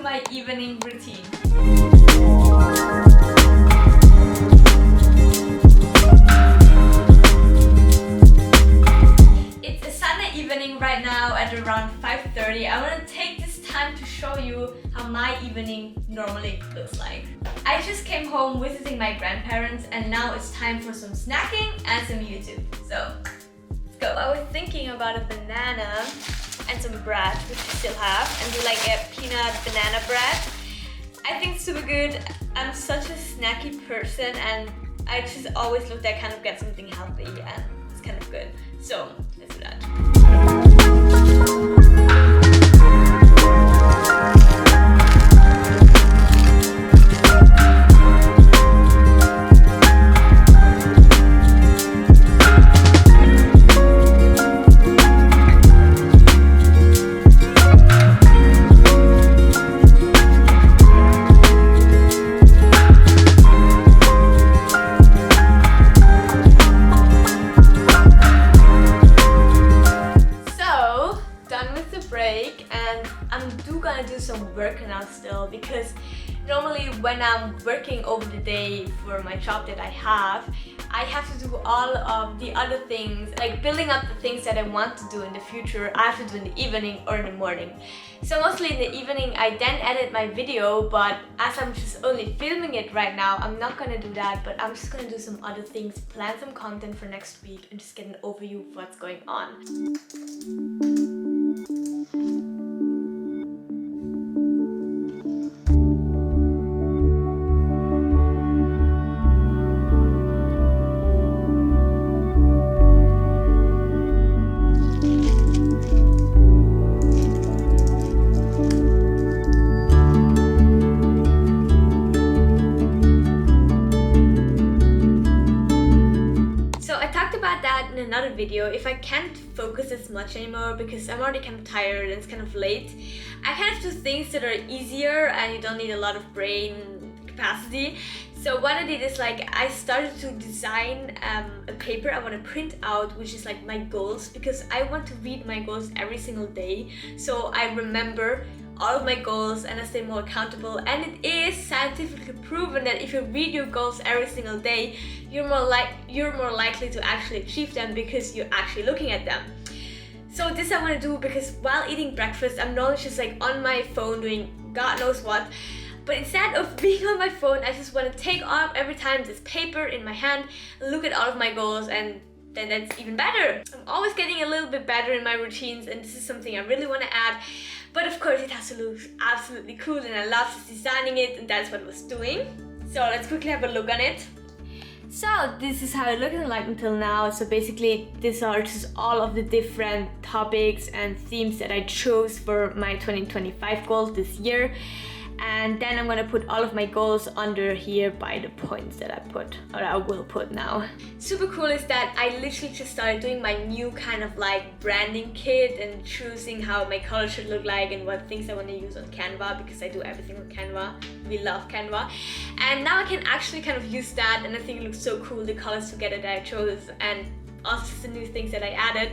my evening routine. It's a Sunday evening right now at around 5:30. I want to take this time to show you how my evening normally looks like. I just came home visiting my grandparents and now it's time for some snacking and some YouTube. So let's go. I was thinking about a banana and some bread, which we still have, and do like a peanut banana bread. I think it's super good. I'm such a snacky person and I just always look to kind of get something healthy and it's kind of good. So let's do that. Do some work now still, because normally when I'm working over the day for my job that I have to do all of the other things, like building up the things that I want to do in the future. I have to do in the evening or in the morning. So mostly in the evening I then edit my video, but as I'm just only filming it right now, I'm not gonna do that, but I'm just gonna do some other things, plan some content for next week and just get an overview of what's going on. In another video, if I can't focus as much anymore because I'm already kind of tired and it's kind of late, I kind of do things that are easier and you don't need a lot of brain capacity. So what I did is like I started to design a paper I want to print out, which is like my goals, because I want to read my goals every single day so I remember all of my goals and I stay more accountable. And it is scientifically proven that if you read your goals every single day, you're more likely to actually achieve them because you're actually looking at them. So this I want to do because while eating breakfast, I'm normally just like on my phone doing God knows what. But instead of being on my phone, I just want to take off every time this paper in my hand, look at all of my goals, and then that's even better. I'm always getting a little bit better in my routines and this is something I really want to add. But of course it has to look absolutely cool and I love just designing it, and that's what I was doing. So let's quickly have a look on it. So this is how it looked like until now. So basically these are just all of the different topics and themes that I chose for my 2025 goals this year. And then I'm gonna put all of my goals under here by the points that I put, or I will put now. Super cool is that I literally just started doing my new kind of like branding kit and choosing how my color should look like and what things I want to use on Canva, because I do everything on Canva. We love Canva. And now I can actually kind of use that, and I think it looks so cool, the colors together that I chose and also the new things that I added.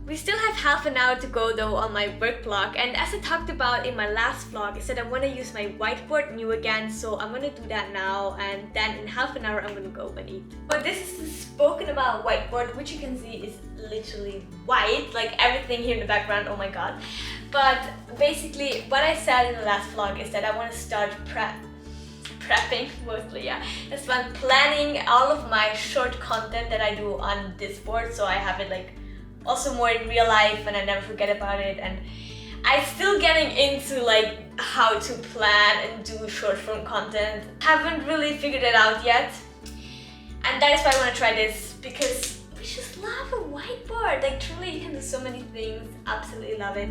We still have half an hour to go though on my work vlog, and as I talked about in my last vlog, I said I want to use my whiteboard new again, so I'm gonna do that now, and then in half an hour I'm gonna go and eat. But this is the spoken about whiteboard, which you can see is literally white, like everything here in the background, oh my god. But basically what I said in the last vlog is that I want to start prepping mostly, yeah. That's when planning all of my short content that I do on this board, so I have it like also more in real life and I never forget about it. And I'm still getting into like how to plan and do short form content. Haven't really figured it out yet, and that is why I want to try this, because we just love a whiteboard. Like truly you can do so many things. Absolutely love it.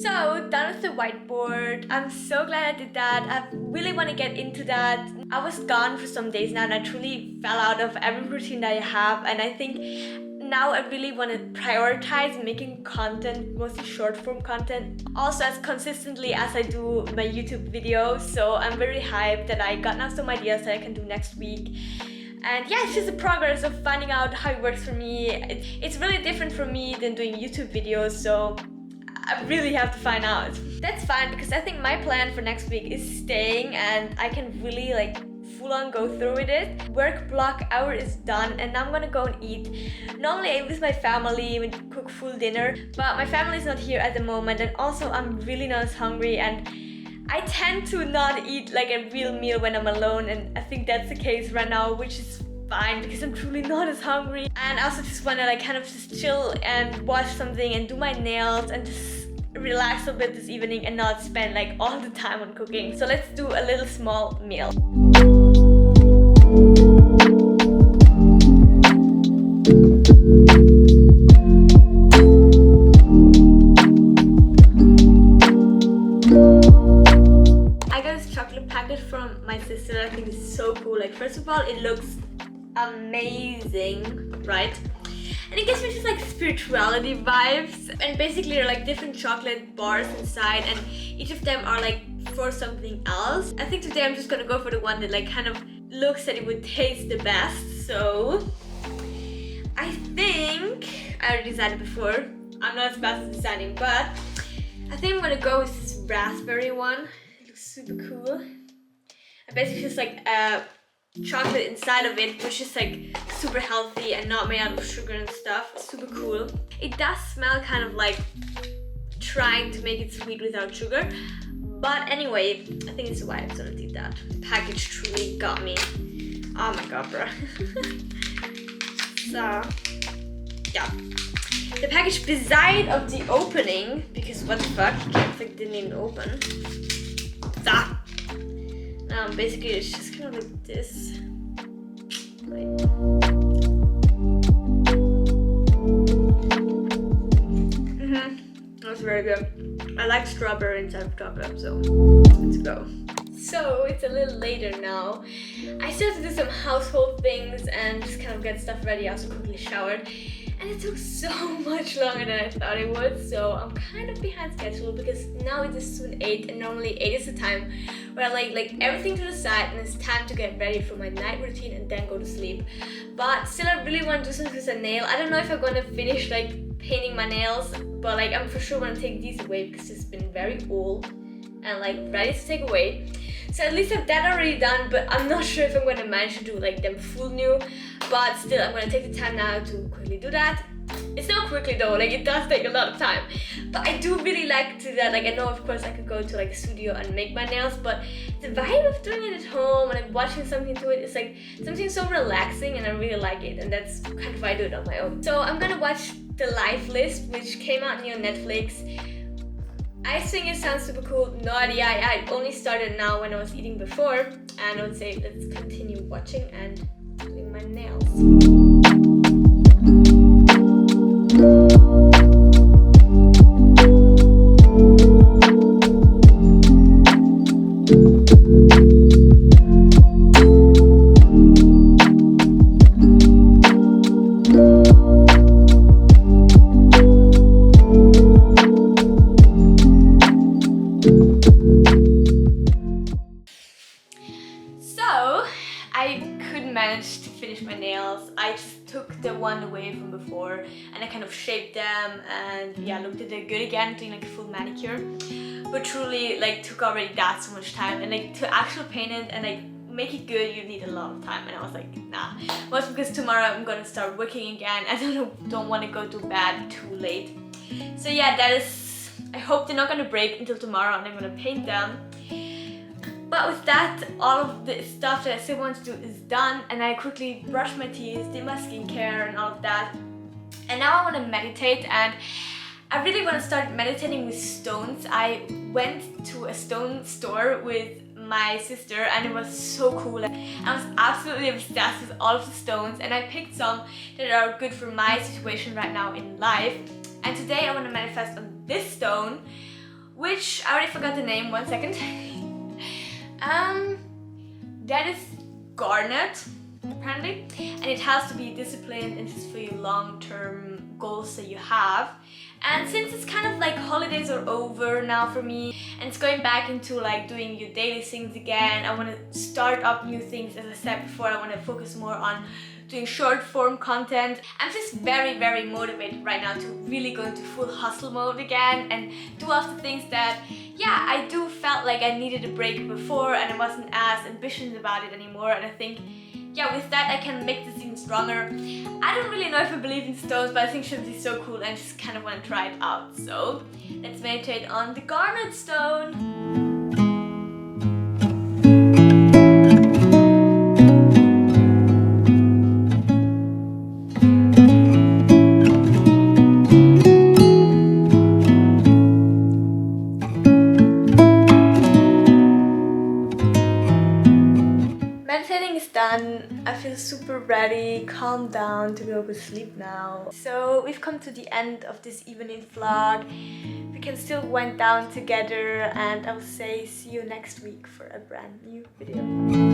So whiteboard. I'm so glad I did that. I really want to get into that. I was gone for some days now and I truly fell out of every routine that I have, and I think now I really want to prioritize making content, mostly short form content, also as consistently as I do my YouTube videos. So I'm very hyped that I got now some ideas that I can do next week. And yeah, it's just the progress of finding out how it works for me. It's really different for me than doing YouTube videos, so I really have to find out. That's fine, because I think my plan for next week is staying and I can really like full on go through with it. Work block hour is done and now I'm gonna go and eat. Normally I eat with my family, we cook full dinner, but my family is not here at the moment, and also I'm really not as hungry, and I tend to not eat like a real meal when I'm alone, and I think that's the case right now, which is fine because I'm truly not as hungry. And I also just want to like kind of just chill and watch something and do my nails and just relax a bit this evening and not spend like all the time on cooking. So let's do a little small meal. From my sister. I think it's so cool. Like, first of all, it looks amazing, right? And it gives me just like spirituality vibes, and basically they're like different chocolate bars inside, and each of them are like for something else. I think today I'm just gonna go for the one that like kind of looks that it would taste the best. So I think I already decided before, I'm not as bad at designing, but I think I'm gonna go with this raspberry one. It looks super cool. Basically just like chocolate inside of it, which is like super healthy and not made out of sugar and stuff. It's super cool. It does smell kind of like trying to make it sweet without sugar, but anyway, I think it's why I sort of did that. The package truly got me. Oh my god, bro. So yeah, the package beside of the opening, because what the fuck, it didn't even open. Basically it's just kind of like this. That's very good. I like strawberry inside of chocolate, so let's go. So it's a little later now. I still have to do some household things and just kind of get stuff ready. I also quickly showered. And it took so much longer than I thought it would, so I'm kind of behind schedule because now it is soon 8, and normally 8 is the time where I like everything to the side and it's time to get ready for my night routine and then go to sleep. But still, I really want to do something with a nail. I don't know if I'm gonna finish like painting my nails, but like I'm for sure gonna take these away because it's been very old and like ready to take away. So at least I have that already done, but I'm not sure if I'm gonna manage to do like them full new. But still, I'm gonna take the time now to quickly do that. It's not quickly though, like it does take a lot of time. But I do really like to do that. Like I know of course I could go to like a studio and make my nails, but the vibe of doing it at home and like watching something to it is like something so relaxing, and I really like it, and that's kind of why I do it on my own. So I'm gonna watch The Life List, which came out new on Netflix. I think it sounds super cool. No idea, I only started now when I was eating before, and I would say let's continue watching and doing my nails. Managed to finish my nails. I just took the one away from before and I kind of shaped them and yeah, looked at it good again, doing like a full manicure. But truly like took already that so much time, and like to actually paint it and like make it good you need a lot of time, and I was like nah. Mostly because tomorrow I'm gonna start working again. I don't want to go to bed too late. So yeah, that is, I hope they're not gonna break until tomorrow and I'm gonna paint them. But with that, all of the stuff that I still want to do is done, and I quickly brushed my teeth, did my skincare and all of that. And now I want to meditate, and I really want to start meditating with stones. I went to a stone store with my sister and it was so cool. I was absolutely obsessed with all of the stones, and I picked some that are good for my situation right now in life. And today I want to manifest on this stone, which I already forgot the name, 1 second. That is Garnet, apparently, and it has to be disciplined and just for your long-term goals that you have. And since it's kind of like holidays are over now for me and it's going back into like doing your daily things again, I want to start up new things. As I said before, I want to focus more on doing short form content. I'm just very, very motivated right now to really go into full hustle mode again and do all the things that, yeah, I do felt like I needed a break before and I wasn't as ambitious about it anymore. And I think, yeah, with that I can make this even stronger. I don't really know if I believe in stones, but I think it should be so cool and I just kind of want to try it out. So let's meditate on the Garnet stone. Meditating is done. I feel super ready, calm down to go to sleep now. So we've come to the end of this evening vlog. We can still wind down together and I will say see you next week for a brand new video.